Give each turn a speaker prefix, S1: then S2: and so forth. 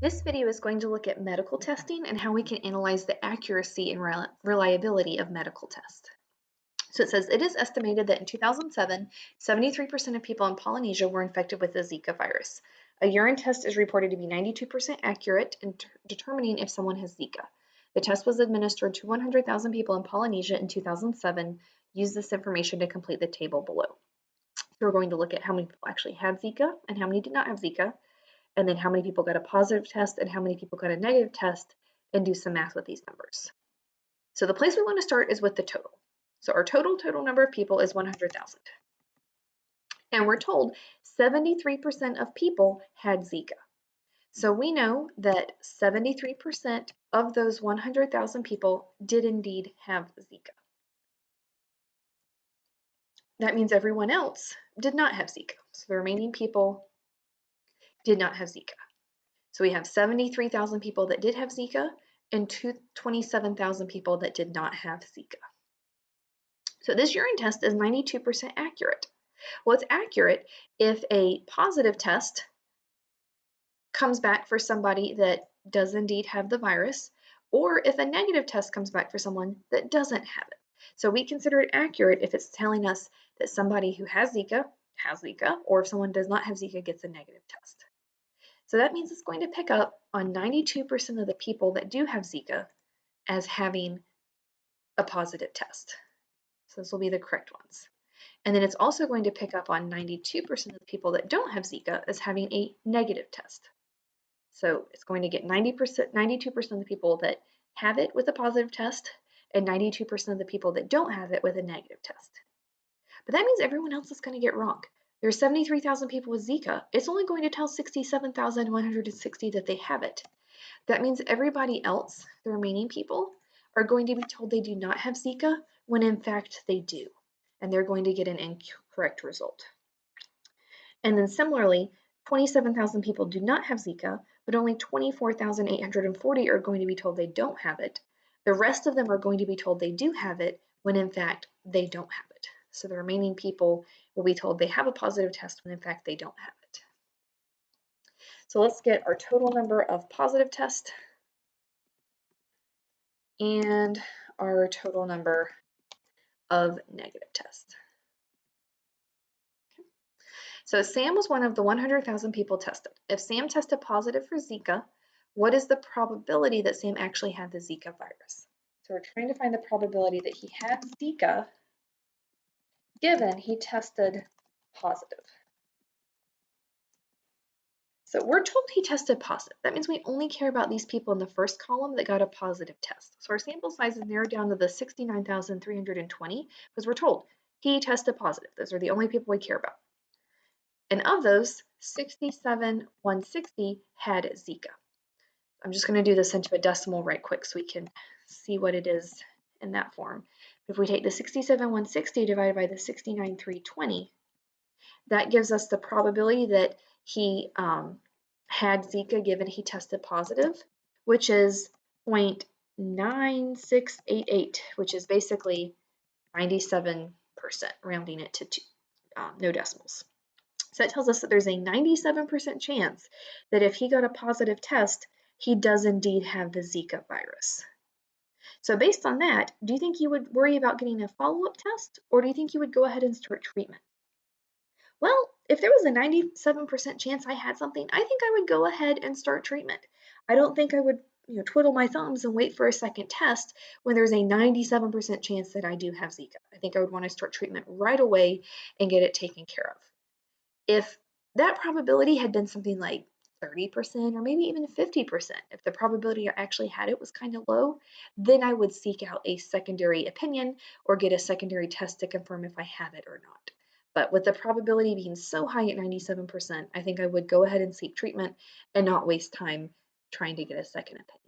S1: This video is going to look at medical testing and how we can analyze the accuracy and reliability of medical tests. So it says it is estimated that in 2007, 73% of people in Polynesia were infected with the Zika virus. A urine test is reported to be 92% accurate in determining if someone has Zika. The test was administered to 100,000 people in Polynesia in 2007. Use this information to complete the table below. So we're going to look at how many people actually had Zika and how many did not have Zika, and then how many people got a positive test and how many people got a negative test, and do some math with these numbers. So the place we want to start is with the total. So our total number of people is 100,000. And we're told 73% of people had Zika. So we know that 73% of those 100,000 people did indeed have Zika. That means everyone else did not have Zika. So the remaining people did not have Zika. So we have 73,000 people that did have Zika and 27,000 people that did not have Zika. So this urine test is 92% accurate. Well, it's accurate if a positive test comes back for somebody that does indeed have the virus, or if a negative test comes back for someone that doesn't have it. So we consider it accurate if it's telling us that somebody who has Zika, or if someone does not have Zika gets a negative test. So that means it's going to pick up on 92% of the people that do have Zika as having a positive test. So this will be the correct ones. And then it's also going to pick up on 92% of the people that don't have Zika as having a negative test. So it's going to get 92% of the people that have it with a positive test and 92% of the people that don't have it with a negative test. But that means everyone else is going to get wrong. There's 73,000 people with Zika. It's only going to tell 67,160 that they have it. That means everybody else, the remaining people, are going to be told they do not have Zika when in fact they do. And they're going to get an incorrect result. And then similarly, 27,000 people do not have Zika, but only 24,840 are going to be told they don't have it. The rest of them are going to be told they do have it when in fact they don't have it. So the remaining people will be told they have a positive test when in fact they don't have it. So let's get our total number of positive tests and our total number of negative tests. Okay. So Sam was one of the 100,000 people tested. If Sam tested positive for Zika, what is the probability that Sam actually had the Zika virus? So we're trying to find the probability that he had Zika given he tested positive. So we're told he tested positive. That means we only care about these people in the first column that got a positive test. So our sample size is narrowed down to the 69,320 because we're told he tested positive. Those are the only people we care about. And of those, 67,160 had Zika. I'm just going to do this into a decimal right quick so we can see what it is in that form. If we take the 67,160 divided by the 69,320, that gives us the probability that he had Zika given he tested positive, which is 0.9688, which is basically 97%, rounding it to no decimals. So that tells us that there's a 97% chance that if he got a positive test, he does indeed have the Zika virus. So based on that, do you think you would worry about getting a follow-up test, or do you think you would go ahead and start treatment? Well, if there was a 97% chance I had something, I think I would go ahead and start treatment. I don't think I would, twiddle my thumbs and wait for a second test when there's a 97% chance that I do have Zika. I think I would want to start treatment right away and get it taken care of. If that probability had been something like 30% or maybe even 50%, if the probability I actually had it was kind of low, then I would seek out a secondary opinion or get a secondary test to confirm if I have it or not. But with the probability being so high at 97%, I think I would go ahead and seek treatment and not waste time trying to get a second opinion.